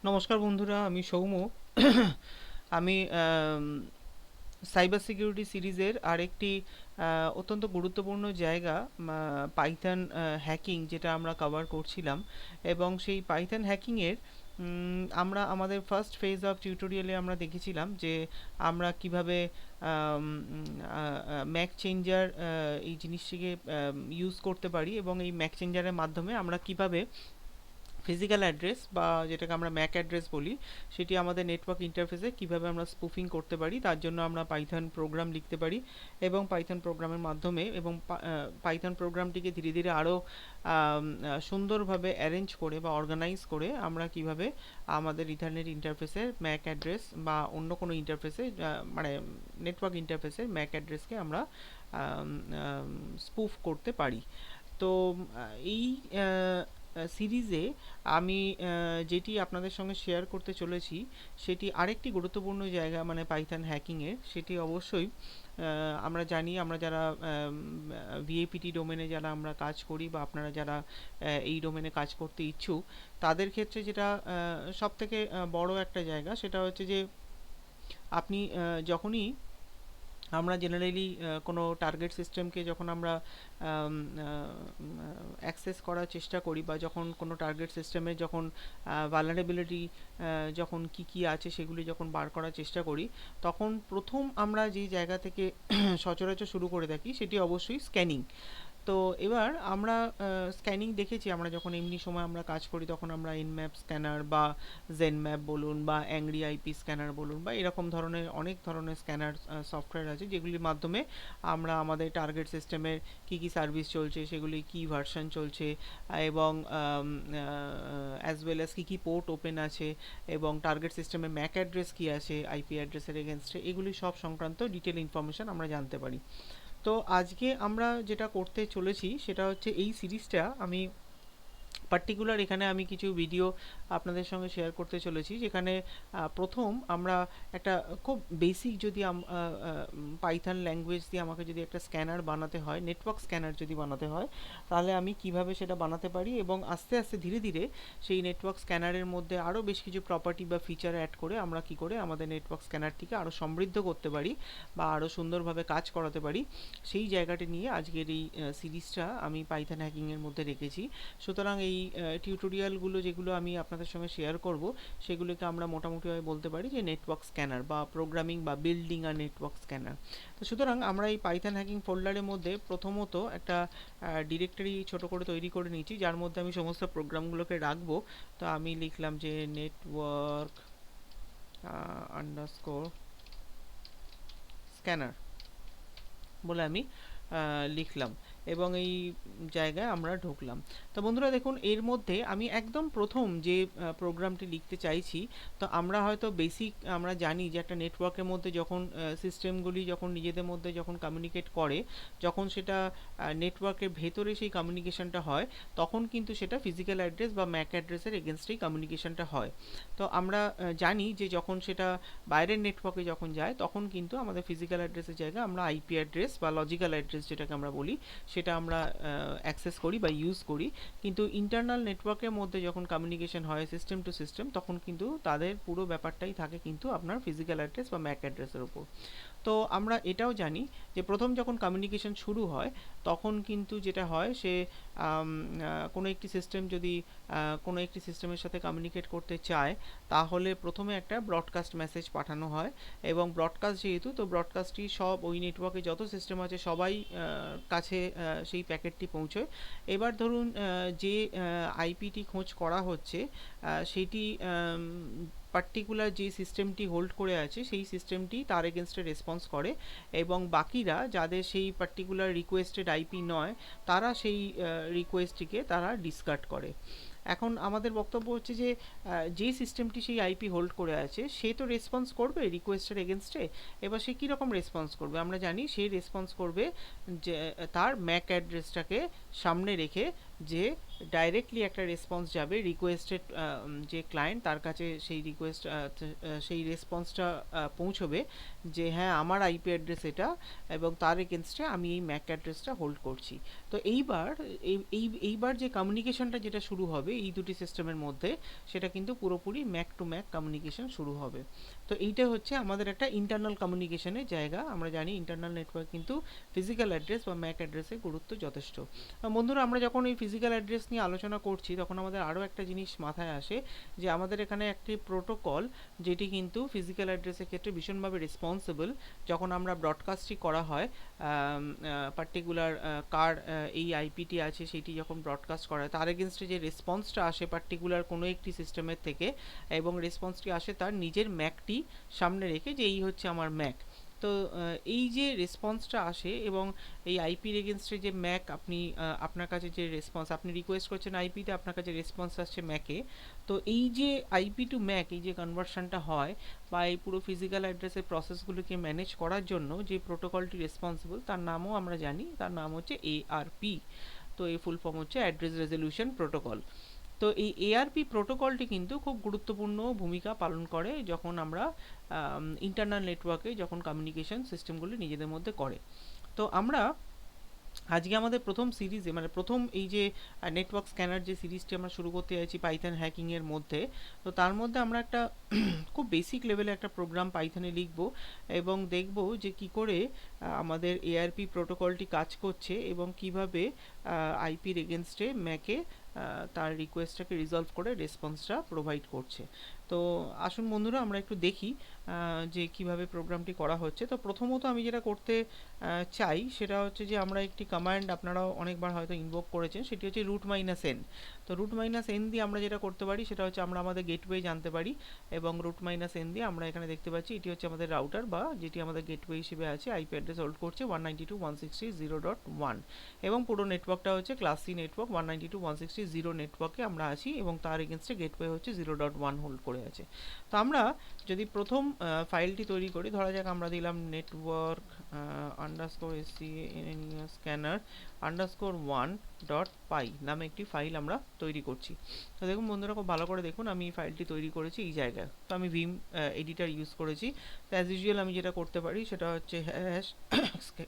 নমস্কার বন্ধুরা, আমি সৌম্য। আমি সাইবার সিকিউরিটি সিরিজের আরেকটি অত্যন্ত গুরুত্বপূর্ণ জায়গা পাইথন হ্যাকিং, যেটা আমরা কভার করছিলাম। এবং সেই পাইথন হ্যাকিংয়ের আমরা আমাদের ফার্স্ট ফেজ অফ টিউটোরিয়ালে আমরা দেখেছিলাম যে আমরা কিভাবে ম্যাক চেঞ্জার এই জিনিসটিকে ইউজ করতে পারি, এবং এই ম্যাক চেঞ্জারের মাধ্যমে আমরা কিভাবে ফিজিক্যাল অ্যাড্রেস বা যেটাকে আমরা ম্যাক অ্যাড্রেস বলি, সেটি আমাদের নেটওয়ার্ক ইন্টারফেসে কিভাবে আমরা স্পুফিং করতে পারি, তার জন্য আমরা পাইথন প্রোগ্রাম লিখতে পারি। এবং পাইথন প্রোগ্রামের মাধ্যমে এবং পাইথন প্রোগ্রামটিকে ধীরে ধীরে আরও সুন্দরভাবে অ্যারেঞ্জ করে বা অর্গানাইজ করে আমরা কিভাবে আমাদের ইথারনেট ইন্টারফেসের ম্যাক অ্যাড্রেস বা অন্য কোনো ইন্টারফেসে, মানে নেটওয়ার্ক ইন্টারফেসের ম্যাক অ্যাড্রেসকে আমরা স্পুফ করতে পারি। তো এই সিরিজে আমি যেটি আপনাদের সঙ্গে শেয়ার করতে চলেছি সেটি আরেকটি গুরুত্বপূর্ণ জায়গা, মানে পাইথন হ্যাকিংয়ের। সেটি অবশ্যই আমরা জানি, আমরা যারা ভিএপিটি ডোমেনে যারা আমরা কাজ করি বা আপনারা যারা এই ডোমেনে কাজ করতে ইচ্ছুক, তাদের ক্ষেত্রে যেটা সবথেকে বড় একটা জায়গা, সেটা হচ্ছে যে আপনি যখনই আমরা জেনারেলি কোনো টার্গেট সিস্টেমকে যখন আমরা অ্যাক্সেস করার চেষ্টা করি, বা যখন কোনো টার্গেট সিস্টেমে যখন ভালনারেবিলিটি যখন কি কি আছে সেগুলি যখন বার করার চেষ্টা করি, তখন প্রথম আমরা যেই জায়গা থেকে সচরাচর শুরু করে থাকি সেটি অবশ্যই স্ক্যানিং। তো এবার আমরা স্ক্যানিং দেখেছি, আমরা যখন এমনি সময় আমরা কাজ করি তখন আমরা এনম্যাপ স্ক্যানার বা জেন ম্যাপ বলুন বা অ্যাংরি আইপি স্ক্যানার বলুন বা এরকম ধরনের অনেক ধরনের স্ক্যানার সফটওয়্যার আছে, যেগুলির মাধ্যমে আমরা আমাদের টার্গেট সিস্টেমের কী কী সার্ভিস চলছে, সেগুলি কী ভার্সন চলছে, এবং অ্যাজ ওয়েল অ্যাজ কী কী পোর্ট ওপেন আছে, এবং টার্গেট সিস্টেমের ম্যাক অ্যাড্রেস কী আছে আইপি অ্যাড্রেসের এগেনস্টে, এগুলি সব সংক্রান্ত ডিটেল ইনফরমেশান আমরা জানতে পারি। তো আজকে আমরা যেটা করতে চলেছি সেটা হচ্ছে এই সিরিজটা আমি পার্টিকুলার এখানে আমি কিছু ভিডিও আপনাদের সঙ্গে শেয়ার করতে চলেছি, যেখানে প্রথম আমরা একটা খুব বেসিক, যদি পাইথন ল্যাঙ্গুয়েজ দিয়ে আমাকে যদি একটা স্ক্যানার বানাতে হয়, নেটওয়ার্ক স্ক্যানার যদি বানাতে হয়, তাহলে আমি কিভাবে সেটা বানাতে পারি, এবং আস্তে আস্তে ধীরে ধীরে সেই নেটওয়ার্ক স্ক্যানারের মধ্যে আরও বেশ কিছু প্রপার্টি বা ফিচার অ্যাড করে আমরা কি করে আমাদের নেটওয়ার্ক স্ক্যানারটিকে আরও সমৃদ্ধ করতে পারি বা আরও সুন্দরভাবে কাজ করাতে পারি, সেই জায়গাটি নিয়ে আজকের এই সিরিজটা আমি পাইথন হ্যাকিংয়ের মধ্যে রেখেছি। সুতরাং এই টিউটোরিয়ালগুলো যেগুলো আমি আপনাদের সঙ্গে শেয়ার করব, সেগুলোকে আমরা মোটামুটিভাবে বলতে পারি যে নেটওয়ার্ক স্ক্যানার বা প্রোগ্রামিং বা বিল্ডিং আর নেটওয়ার্ক স্ক্যানার। তো সুতরাং আমরা এই পাইথন হ্যাকিং ফোল্ডারের মধ্যে প্রথমত একটা ডিরেক্টরি ছোট করে তৈরি করে নিয়েছি, যার মধ্যে আমি সমস্ত প্রোগ্রামগুলোকে রাখবো। তো আমি লিখলাম যে নেটওয়ার্ক আন্ডারস্কোর স্ক্যানার বলে আমি লিখলাম, এবং এই জায়গায় আমরা ঢুকলাম। তো বন্ধুরা দেখুন, এর মধ্যে আমি একদম প্রথম যে প্রোগ্রামটি লিখতে চাইছি, তো আমরা হয়তো বেসিক আমরা জানি যে একটা নেটওয়ার্কের মধ্যে যখন সিস্টেমগুলি যখন নিজেদের মধ্যে যখন কমিউনিকেট করে, যখন সেটা নেটওয়ার্কের ভেতরে সেই কমিউনিকেশনটা হয়, তখন কিন্তু সেটা ফিজিক্যাল অ্যাড্রেস বা ম্যাক অ্যাড্রেসের এগেনস্টেই কমিউনিকেশনটা হয়। তো আমরা জানি যে যখন সেটা বাইরের নেটওয়ার্কে যখন যায়, তখন কিন্তু আমাদের ফিজিক্যাল অ্যাড্রেসের জায়গায় আমরা আইপি অ্যাড্রেস বা লজিক্যাল অ্যাড্রেস যেটাকে আমরা বলি, সেটা আমরা অ্যাক্সেস করি বা ইউজ করি। কিন্তু ইন্টারনাল নেটওয়ার্কের মধ্যে যখন কমিউনিকেশন হয় সিস্টেম টু সিস্টেম, তখন কিন্তু তাদের পুরো ব্যাপারটাই থাকে কিন্তু আপনার ফিজিক্যাল অ্যাড্রেস বা ম্যাক অ্যাড্রেসের উপর। তো আমরা এটাও জানি যে প্রথম যখন কমিউনিকেশন শুরু হয়, তখন কিন্তু যেটা হয় সে কোনো একটি সিস্টেম যদি কোনো একটি সিস্টেমের সাথে কমিউনিকেট করতে চায়, তাহলে প্রথমে একটা ব্রডকাস্ট মেসেজ পাঠানো হয়। এবং ব্রডকাস্ট যেহেতু, তো ব্রডকাস্টটি সব ওই নেটওয়ার্কে যত সিস্টেম আছে সবাই কাছে সেই প্যাকেটটি পৌঁছয়। এবার ধরুন যে আইপিটি খোঁজ করা হচ্ছে, সেটি পার্টিকুলার যে সিস্টেমটি হোল্ড করে আছে সেই সিস্টেমটি তার এগেনস্টে রেসপন্স করে, এবং বাকিরা যাদের সেই পার্টিকুলার রিকোয়েস্টেড আইপি নয়, তারা সেই রিকোয়েস্টটিকে তারা ডিসকার্ড করে। এখন আমাদের বক্তব্য হচ্ছে যে যে সিস্টেমটি সেই আইপি হোল্ড করে আছে, সে তো রেসপন্স করবে রিকোয়েস্টের এগেনস্টে। এবার সে কীরকম রেসপন্স করবে, আমরা জানি সে রেসপন্স করবে যে তার ম্যাক অ্যাড্রেসটাকে সামনে রেখে যে ডাইরেক্টলি একটা রেসপন্স যাবে রিকোয়েস্টেড, যে ক্লায়েন্ট তার কাছে সেই রিকোয়েস্ট, সেই রেসপন্সটা পৌঁছবে যে হ্যাঁ আমার আইপি অ্যাড্রেস এটা, এবং তার এগেনস্টে আমি এই ম্যাক অ্যাড্রেসটা হোল্ড করছি। তো এইবার এইবার যে কমিউনিকেশনটা যেটা শুরু হবে এই দুটি সিস্টেমের মধ্যে, সেটা কিন্তু পুরোপুরি ম্যাক টু ম্যাক কমিউনিকেশন শুরু হবে। তো এইটা হচ্ছে আমাদের একটা ইন্টারনাল কমিউনিকেশনের জায়গা। আমরা জানি ইন্টারনাল নেটওয়ার্ক কিন্তু ফিজিক্যাল অ্যাড্রেস বা ম্যাক অ্যাড্রেসের গুরুত্ব যথেষ্ট। বন্ধুরা, আমরা যখন এই ফিজিক্যাল অ্যাড্রেস নিয়ে আলোচনা করছি তখন আমাদের আরও একটা জিনিস মাথায় আসে যে আমাদের এখানে একটি প্রোটোকল যেটি কিন্তু ফিজিক্যাল অ্যাড্রেসের ক্ষেত্রে ভীষণভাবে রেসপন্সিবল। যখন আমরা ব্রডকাস্টটি করা হয় পার্টিকুলার কার এই আইপিটি আছে সেটি যখন ব্রডকাস্ট করা হয়, তার এগেনস্টে যে রেসপন্সটা আসে পার্টিকুলার কোনো একটি সিস্টেমের থেকে, এবং রেসপন্সটি আসে তার নিজের ম্যাকটি সামনে রেখে যে এই হচ্ছে আমার ম্যাক। তো এই যে রেসপন্সটা আসে এবং এই আইপির এগেনস্টে যে ম্যাক আপনি আপনার কাছে যে রেসপন্স আপনি রিকোয়েস্ট করছেন আইপিতে, আপনার কাছে রেসপন্স আসছে ম্যাকে। তো এই যে আইপি টু ম্যাক এই যে কনভার্সনটা হয় বা এই পুরো ফিজিক্যাল অ্যাড্রেসের প্রসেসগুলোকে ম্যানেজ করার জন্য যে প্রোটোকলটি রেসপন্সিবল তার নামও আমরা জানি, তার নাম হচ্ছে এআরপি। তো এই ফুল ফর্ম হচ্ছে অ্যাড্রেস রেজলিউশন প্রোটোকল। তো এই এআরপি প্রোটোকলটি কিন্তু খুব গুরুত্বপূর্ণ ভূমিকা পালন করে যখন আমরা ইন্টারনাল নেটওয়ার্কে যখন কমিউনিকেশন সিস্টেমগুলি নিজেদের মধ্যে করে। তো আমরা আজকে আমাদের প্রথম সিরিজে মানে প্রথম এই যে নেটওয়ার্ক স্ক্যানার যে সিরিজটি আমরা শুরু করতে চাইছি পাইথন হ্যাকিংয়ের মধ্যে, তো তার মধ্যে আমরা একটা খুব বেসিক লেভেলে একটা প্রোগ্রাম পাইথনে লিখব এবং দেখব যে কি করে আমাদের এআরপি প্রোটোকলটি কাজ করছে এবং কিভাবে আইপির এগেনস্টে ম্যাকে তার রিকোয়েস্টটাকে রিজলভ করে রেসপন্সটা প্রোভাইড করছে। তো আসুন বন্ধুরা আমরা একটু দেখি যে কিভাবে প্রোগ্রামটি করা হচ্ছে। তো প্রথমত আমি যেটা করতে চাই সেটা হচ্ছে যে আমরা একটি কমান্ড আপনারাও অনেকবার হয়তো ইনভোক করেছেন, সেটি হচ্ছে রুট মাইনাস এন। তো রুট মাইনাস এন দিয়ে আমরা যেটা করতে পারি সেটা হচ্ছে আমরা আমাদের গেটওয়ে জানতে পারি, এবং রুট মাইনাস এন দিয়ে আমরা এখানে দেখতে পাচ্ছি এটি হচ্ছে আমাদের রাউটার বা যেটি আমাদের গেটওয়ে হিসেবে আছে, আইপি অ্যাড্রেস হোল্ড করছে 192.168.0.1, এবং পুরো নেটওয়ার্কটা হচ্ছে ক্লাস সি নেটওয়ার্ক 192.168.0 নেটওয়ার্কে আমরা আছি এবং তার এগেনস্টে গেটওয়ে হচ্ছে 0.1 হোল্ড করে আছে। তো আমরা যদি প্রথম ফাইলটি তৈরি করি, ধরা যাক আমরা দিলাম network underscore scanner underscore 1.py নামে একটি ফাইল আমরা তৈরি করছি। তো দেখুন বন্ধুরা, খুব ভালো করে দেখুন আমি এই ফাইলটি তৈরি করেছি এই জায়গায়। তো আমি ভিম এডিটার ইউজ করেছি। তো অ্যাজ ইউজুয়াল আমি যেটা করতে পারি সেটা হচ্ছে হ্যাশ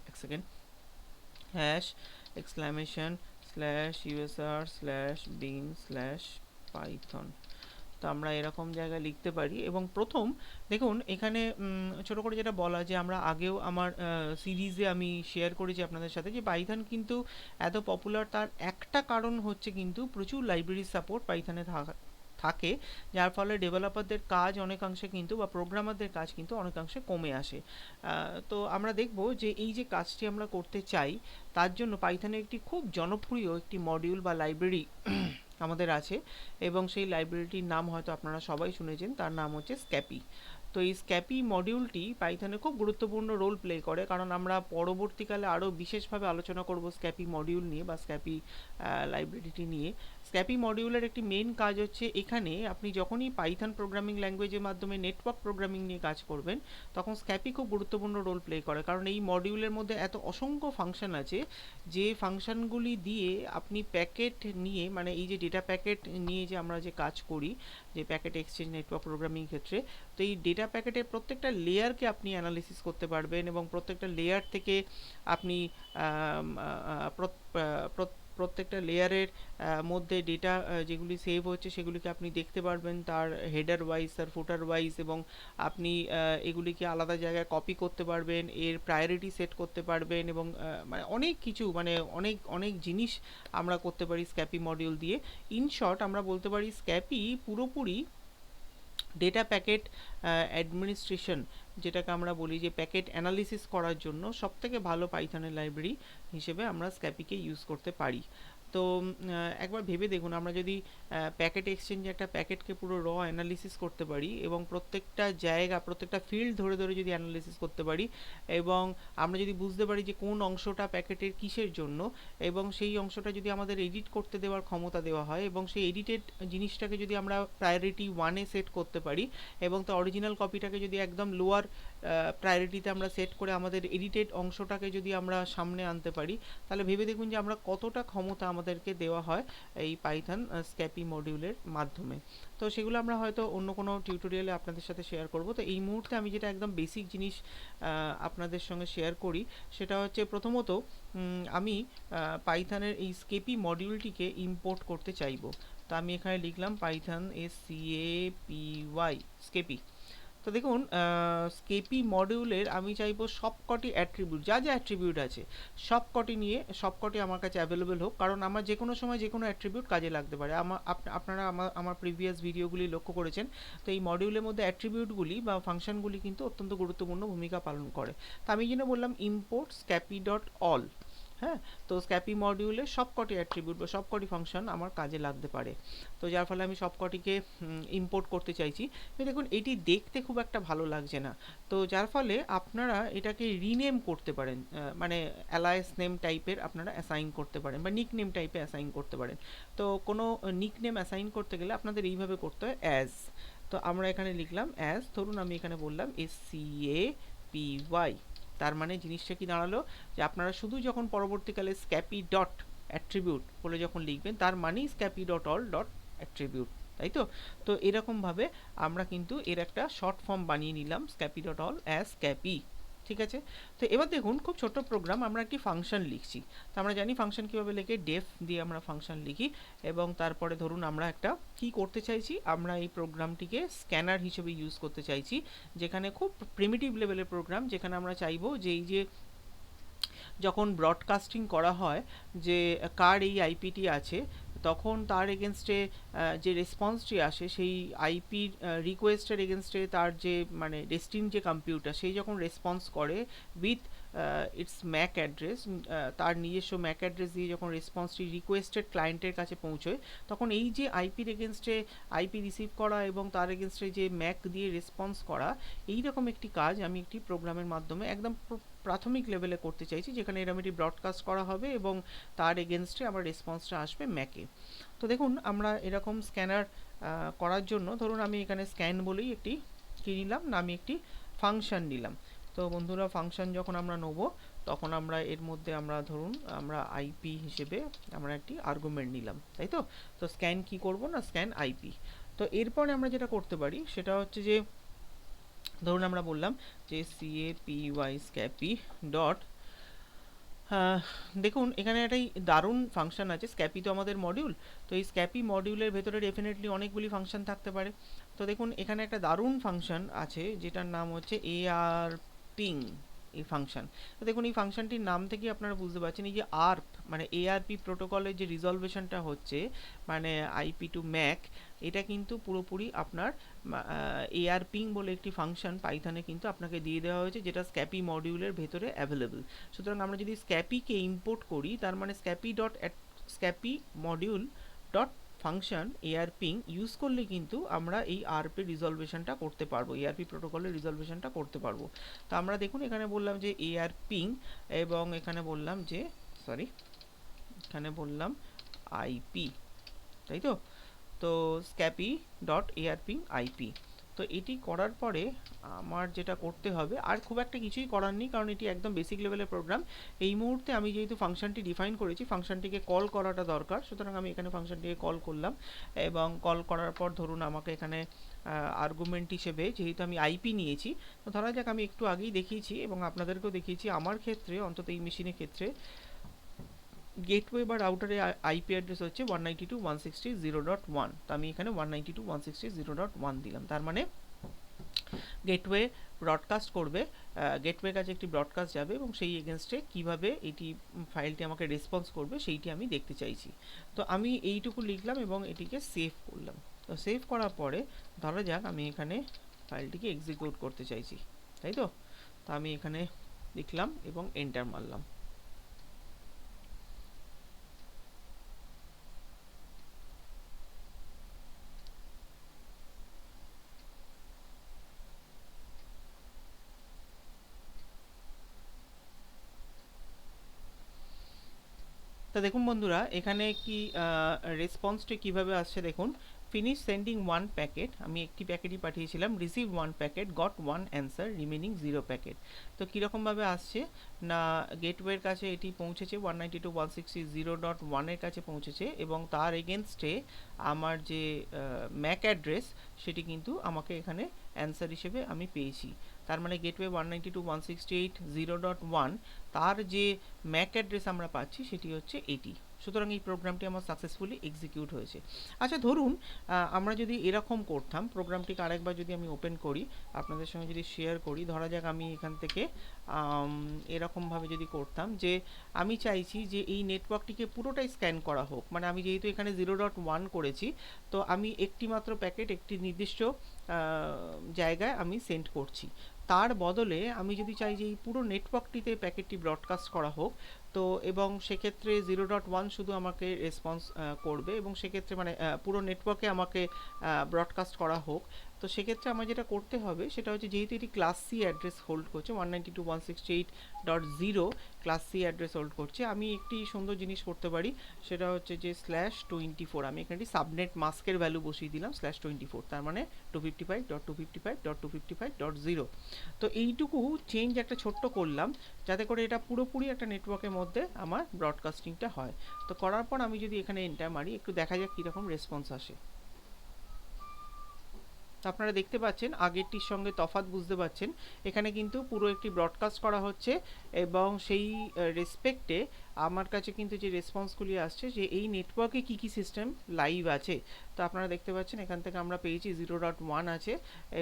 এক second hash exclamation slash USR slash bin slash Python. তো আমরা এরকম জায়গায় লিখতে পারি এবং প্রথম দেখুন এখানে ছোটো করে যেটা বলা যে আমরা আগেও আমার সিরিজে আমি শেয়ার করেছি আপনাদের সাথে যে পাইথন কিন্তু এত পপুলার তার একটা কারণ হচ্ছে কিন্তু প্রচুর লাইব্রেরি সাপোর্ট পাইথনে থাকে, যার ফলে ডেভেলপারদের কাজ অনেকাংশে কিন্তু বা প্রোগ্রামারদের কাজ কিন্তু অনেকাংশে কমে আসে। তো আমরা দেখব যে এই যে কাজটি আমরা করতে চাই তার জন্য পাইথনের একটি খুব জনপ্রিয় একটি মডিউল বা লাইব্রেরি আমাদের আছে, এবং সেই লাইব্রেরিটির নাম হয়তো আপনারা সবাই শুনেছেন, তার নাম হচ্ছে স্ক্যাপি। তো এই স্ক্যাপি মডিউলটি পাইথনে খুব গুরুত্বপূর্ণ রোল প্লে করে, কারণ আমরা পরবর্তীকালে আরও বিশেষভাবে আলোচনা করব স্ক্যাপি মডিউল নিয়ে বা স্ক্যাপি লাইব্রেরিটি নিয়ে। স্ক্যাপি মডিউলের একটি মেন কাজ হচ্ছে এখানে আপনি যখনই পাইথন প্রোগ্রামিং ল্যাঙ্গুয়েজের মাধ্যমে নেটওয়ার্ক প্রোগ্রামিং নিয়ে কাজ করবেন তখন স্ক্যাপি খুব গুরুত্বপূর্ণ রোল প্লে করে, কারণ এই মডিউলের মধ্যে এত অসংখ্য ফাংশন আছে যে ফাংশনগুলি দিয়ে আপনি প্যাকেট নিয়ে মানে এই যে ডেটা প্যাকেট নিয়ে যে আমরা যে কাজ করি যে প্যাকেট এক্সচেঞ্জ নেটওয়ার্ক প্রোগ্রামিং ক্ষেত্রে, তো এই ডেটা প্যাকেটের প্রত্যেকটা লেয়ারকে আপনি অ্যানালিসিস করতে পারবেন এবং প্রত্যেকটা লেয়ার থেকে আপনি প্রত্যেকটা লেয়ারের মধ্যে ডেটা যেগুলি সেভ হচ্ছে সেগুলিকে আপনি দেখতে পারবেন তার হেডার ওয়াইজ তার ফুটার ওয়াইজ, এবং আপনি এগুলিকে আলাদা জায়গায় কপি করতে পারবেন, এর প্রায়োরিটি সেট করতে পারবেন, এবং মানে অনেক কিছু মানে অনেক অনেক জিনিস আমরা করতে পারি স্ক্যাপি মডিউল দিয়ে। ইন শর্ট আমরা বলতে পারি স্ক্যাপি পুরোপুরি ডেটা প্যাকেট অ্যাডমিনিস্ট্রেশন যেটাকে আমরা বলি যে প্যাকেট অ্যানালিসিস করার জন্য সবথেকে ভালো পাইথনের লাইব্রেরি হিসেবে আমরা স্ক্যাপিকে ইউজ করতে পারি। তো একবার ভেবে দেখুন আমরা যদি প্যাকেট এক্সচেঞ্জে একটা প্যাকেটকে পুরো র অ্যানালিসিস করতে পারি এবং প্রত্যেকটা জায়গা প্রত্যেকটা ফিল্ড ধরে ধরে যদি অ্যানালিসিস করতে পারি, এবং আমরা যদি বুঝতে পারি যে কোন অংশটা প্যাকেটের কিসের জন্য, এবং সেই অংশটা যদি আমাদের এডিট করতে দেওয়ার ক্ষমতা দেওয়া হয় এবং সেই এডিটেড জিনিসটাকে যদি আমরা প্রায়োরিটি 1-এ সেট করতে পারি এবং তার অরিজিনাল কপিটাকে যদি একদম লোয়ার প্রায়োরিটিতে আমরা সেট করে আমাদের এডিটেড অংশটাকে যদি আমরা সামনে আনতে পারি, তাহলে ভেবে দেখুন যে আমরা কতটা ক্ষমতা আমাদেরকে দেওয়া হয় এই পাইথন স্ক্যাপি মডিউলের মাধ্যমে। তো সেগুলো আমরা হয়তো অন্য কোনো টিউটোরিয়ালে আপনাদের সাথে শেয়ার করব। তো এই মুহূর্তে আমি যেটা একদম বেসিক জিনিস আপনাদের সঙ্গে শেয়ার করি, সেটা হচ্ছে প্রথমত আমি পাইথনের এই স্কেপি মডিউলটিকে ইম্পোর্ট করতে চাইবো। তো আমি এখানে লিখলাম পাইথন SCAPY স্কেপি। তো দেখুন স্কেপি মডিউলের আমি চাইবো সবকটি অ্যাট্রিবিউট, যা যা অ্যাট্রিবিউট আছে সবকটি আমার কাছে অ্যাভেলেবেল হোক, কারণ আমার যে কোনো সময় যে কোনো অ্যাট্রিবিউট কাজে লাগতে পারে। আপনারা আমার প্রিভিয়াস ভিডিওগুলি লক্ষ্য করেছেন। তো এই মডিউলের মধ্যে অ্যাট্রিবিউটগুলি বা ফাংশনগুলি কিন্তু অত্যন্ত গুরুত্বপূর্ণ ভূমিকা পালন করে। তো আমি যেন বললাম ইম্পোর্ট স্ক্যাপি ডট অল। হ্যাঁ, তো স্ক্যাপি মডিউলের সবকটি অ্যাট্রিবিউট বা সবকটি ফাংশন আমার কাজে লাগতে পারে। তো যার ফলে আমি সবকটিকে ইম্পোর্ট করতে চাইছি। দেখুন এটি দেখতে খুব একটা ভালো লাগছে না, তো যার ফলে আপনারা এটাকে রিনেম করতে পারেন, মানে অ্যালায়েস নেম টাইপের আপনারা অ্যাসাইন করতে পারেন বা নিক নেম টাইপে অ্যাসাইন করতে পারেন। তো কোনো নিক নেম অ্যাসাইন করতে গেলে আপনাদের এইভাবে করতে হয়, অ্যাজ। তো আমরা এখানে লিখলাম অ্যাজ, ধরুন আমি এখানে বললাম SCAPY। তার মানে জিনিসটা কি দাঁড়ালো, যে আপনারা শুধু যখন পরবর্তীকালে স্ক্যাপি ডট অ্যাট্রিবিউট বলে যখন লিখবেন, তার মানেই স্ক্যাপি ডট অল ডট অ্যাট্রিবিউট, তাই তো। তো এরকমভাবে আমরা কিন্তু এর একটা শর্ট ফর্ম বানিয়ে নিলাম, স্ক্যাপি ডট অল অ্যাজ স্ক্যাপি। ঠিক আছে। তো এবার দেখুন খুব ছোট প্রোগ্রাম, আমরা একটি ফাংশন লিখছি। তো আমরা জানি ফাংশন কীভাবে লেখে, ডেফ দিয়ে আমরা ফাংশন লিখি, এবং তারপরে ধরুন আমরা একটা কি করতে চাইছি, আমরা এই প্রোগ্রামটিকে স্ক্যানার হিসেবে ইউজ করতে চাইছি, যেখানে খুব প্রিমিটিভ লেভেলের প্রোগ্রাম, যেখানে আমরা চাইবো যে এই যে যখন ব্রডকাস্টিং করা হয় যে কার এই আইপিটি আছে, তখন তার এগেনস্টে যে রেসপন্সটি আসে সেই আইপির রিকোয়েস্টের এগেনস্টে তার যে মানে ডেস্টিন যে কম্পিউটার, সেই যখন রেসপন্স করে উইথ ইটস ম্যাক অ্যাড্রেস, তার নিজস্ব ম্যাক অ্যাড্রেস দিয়ে যখন রেসপন্সটি রিকোয়েস্টেড ক্লায়েন্টের কাছে পৌঁছয়, তখন এই যে আইপির এগেনস্টে আইপি রিসিভ করা এবং তার এগেনস্টে যে ম্যাক দিয়ে রেসপন্স করা, এই রকম একটি কাজ আমি একটি প্রোগ্রামের মাধ্যমে একদম প্রাথমিক লেভেলে করতে চাইছি, যেখানে এরকম একটি ব্রডকাস্ট করা হবে এবং তার এগেনস্টে আমার রেসপন্সটা আসবে ম্যাকে। তো দেখুন আমরা এরকম স্ক্যানার করার জন্য ধরুন আমি এখানে স্ক্যান বলেই একটি কী নিলাম না, আমি একটি ফাংশন নিলাম। তো বন্ধুরা ফাংশন যখন আমরা নেব, তখন আমরা এর মধ্যে আমরা ধরুন আমরা আইপি হিসেবে আমরা একটি আর্গুমেন্ট নিলাম, তাই তো। তো স্ক্যান কি করব না, স্ক্যান আইপি। তো এরপরে আমরা যেটা করতে পারি সেটা হচ্ছে যে ধরুন আমরা বললাম যে CAPY স্ক্যাপি ডট, দেখুন এখানে একটাই দারুণ ফাংশন আছে, স্ক্যাপি তো আমাদের মডিউল, তো এই স্ক্যাপি মডিউলের ভেতরে ডেফিনেটলি অনেকগুলি ফাংশন থাকতে পারে। তো দেখুন এখানে একটা দারুণ ফাংশন আছে যেটার নাম হচ্ছে ARPing এই ফাংশন। তো দেখুন এই ফাংশনটির নাম থেকে আপনারা বুঝতে পারছেন, এই যে আর্প মানে ARP প্রোটোকলের যে রিজলভেশনটা হচ্ছে, মানে আইপি টু ম্যাক, এটা কিন্তু পুরোপুরি আপনার ARPing বলে একটি ফাংশন পাইথনে কিন্তু আপনাকে দিয়ে দেওয়া হয়েছে, যেটা স্ক্যাপি মডিউলের ভেতরে অ্যাভেলেবল। সুতরাং আমরা যদি স্ক্যাপিকে ইম্পোর্ট করি, তার মানে Scapy module dot function ARPing use করলে কিন্তু আমরা এই আরপি রিজলভেশনটা করতে পারবো, ARP প্রোটোকলের রিজলভেশনটা করতে পারবো। তো আমরা দেখুন এখানে বললাম যে ARPing, এবং এখানে বললাম যে এখানে বললাম আইপি, তাই তো। তো স্ক্যাপি ডট ARPing আইপি। তো এটি করার পরে আমার যেটা করতে হবে, আর খুব একটা কিছুই করার নেই, কারণ এটি একদম বেসিক লেভেলের প্রোগ্রাম। এই মুহূর্তে আমি যেহেতু ফাংশনটি ডিফাইন করেছি, ফাংশনটিকে কল করাটা দরকার, সুতরাং আমি এখানে ফাংশনটিকে কল করলাম, এবং কল করার পর ধরুন আমাকে এখানে আর্গুমেন্ট হিসেবে যেহেতু আমি আইপি নিয়েছি, তো ধরা যাক আমি একটু আগেই দেখিয়েছি এবং আপনাদেরকেও দেখিয়েছি, আমার ক্ষেত্রে অন্তত এই মেশিনের ক্ষেত্রে গেটওয়ে বা রাউটারে আইপি অ্যাড্রেস হচ্ছে 192.168.0.1। তো আমি এখানে 192.168.0.1 দিলাম, তার মানে গেটওয়ে ব্রডকাস্ট করবে, গেটওয়ের কাছে একটি ব্রডকাস্ট যাবে এবং সেই এগেনস্টে কীভাবে এটি ফাইলটি আমাকে রেসপন্স করবে সেইটি আমি দেখতে চাইছি। তো আমি এইটুকু লিখলাম এবং এটিকে সেভ করলাম। তো সেভ করার পরে ধরা যাক আমি এখানে ফাইলটিকে এক্সিকিউট করতে চাইছি, তাই তো। তো আমি এখানে লিখলাম এবং এন্টার মারলাম। তো দেখুন বন্ধুরা এখানে কি রেসপন্সটি কিভাবে আসছে দেখুন, ফিনিশ সেন্ডিং ওয়ান প্যাকেট, আমি একটি প্যাকেটই পাঠিয়েছিলাম, receive one packet, goat one answer, remaining 0 packet. তো কীরকমভাবে আসছে না, গেটওয়ের কাছে এটি পৌঁছেছে 192.168.0.1 এর কাছে পৌঁছেছে, এবং তার এগেনস্টে আমার যে ম্যাক অ্যাড্রেস সেটি কিন্তু আমাকে এখানে অ্যান্সার হিসেবে আমি পেয়েছি। তার মানে গেটওয়ে 192.168.0.1 তার যে ম্যাক অ্যাড্রেস আমরা পাচ্ছি সেটি হচ্ছে এটি। সুতরাং এই প্রোগ্রামটি আমার সাকসেসফুলি এক্সিকিউট হয়েছে। আচ্ছা ধরুন আমরা যদি এরকম করতাম, প্রোগ্রামটিকে আরেকবার যদি আমি ওপেন করি, আপনাদের সঙ্গে যদি শেয়ার করি, ধরা যাক আমি এখান থেকে এরকমভাবে যদি করতাম যে আমি চাইছি যে এই নেটওয়ার্কটিকে পুরোটাই স্ক্যান করা হোক, মানে আমি যেহেতু এখানে 0.1 করেছি, তো আমি একটি মাত্র প্যাকেট একটি নির্দিষ্ট জায়গায় আমি সেন্ড করছি। তার বদলে আমি যদি চাই যে এই পুরো নেটওয়ার্কটিতে প্যাকেটটি ব্রডকাস্ট করা হোক, তো এবং সেক্ষেত্রে 0.1 শুধু আমাকে রেসপন্স করবে, এবং সেক্ষেত্রে মানে পুরো নেটওয়ার্কে আমাকে ব্রডকাস্ট করা হোক, তো সেক্ষেত্রে আমার যেটা করতে হবে সেটা হচ্ছে, যেহেতু এটি ক্লাস সি অ্যাড্রেস হোল্ড করছে, 192.168.0 ক্লাস সি অ্যাড্রেস হোল্ড করছে, আমি একটি সুন্দর জিনিস করতে পারি, সেটা হচ্ছে যে /24, আমি এখানে সাবনেট মাস্কের ভ্যালু বসিয়ে দিলাম /24, তার মানে 255.255.255.0। তো এইটুকু চেঞ্জ একটা ছোট্ট করলাম, যাতে করে এটা পুরোপুরি একটা নেটওয়ার্কের মধ্যে আমার ব্রডকাস্টিংটা হয়। তো করার পর আমি যদি এখানে এন্টার মারি, একটু দেখা যাক কীরকম রেসপন্স আসে। আপনারা দেখতে পাচ্ছেন আগেরটির সঙ্গে তফাৎ বুঝতে পাচ্ছেন, এখানে কিন্তু পুরো একটি ব্রডকাস্ট করা হচ্ছে, এবং সেই রেসপেক্টে আমার কাছে কিন্তু যে রেসপন্সগুলি আসছে যে এই নেটওয়ার্কে কী কী সিস্টেম লাইভ আছে। তো আপনারা দেখতে পাচ্ছেন এখান থেকে আমরা পেয়েছি 0.1 আছে,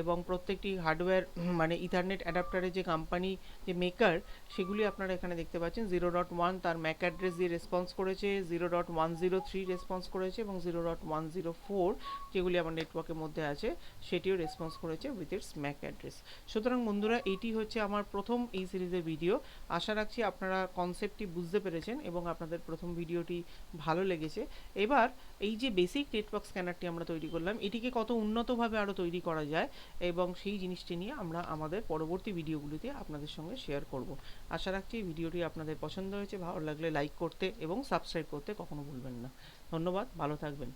এবং প্রত্যেকটি হার্ডওয়্যার মানে ইথারনেট অ্যাডাপ্টারের যে কোম্পানি, যে মেকার, সেগুলি আপনারা এখানে দেখতে পাচ্ছেন। 0.1 তার ম্যাক অ্যাড্রেস দিয়ে রেসপন্স করেছে, 0.103 রেসপন্স করেছে, এবং 0.104 যেগুলি আমার নেটওয়ার্কের মধ্যে আছে সেটিও রেসপন্স করেছে উইথ ইটস ম্যাক অ্যাড্রেস। সুতরাং বন্ধুরা, এইটি হচ্ছে আমার প্রথম এই সিরিজের ভিডিও। আশা রাখছি আপনারা কনসেপ্টটি বুঝতে পেরেছেন এবং আপনাদের প্রথম ভিডিওটি ভালো লেগেছে। এবার এই যে বেসিক নেটওয়ার্ক স্ক্যানারটি আমরা তৈরি করলাম, এটিকে কত উন্নতভাবে আরও তৈরি করা যায়, এবং সেই জিনিসটি নিয়ে আমরা আমাদের পরবর্তী ভিডিওগুলিতে আপনাদের সঙ্গে শেয়ার করব। আশা রাখছি এই ভিডিওটি আপনাদের পছন্দ হয়েছে। ভালো লাগলে লাইক করতে এবং সাবস্ক্রাইব করতে কখনো ভুলবেন না। ধন্যবাদ, ভালো থাকবেন।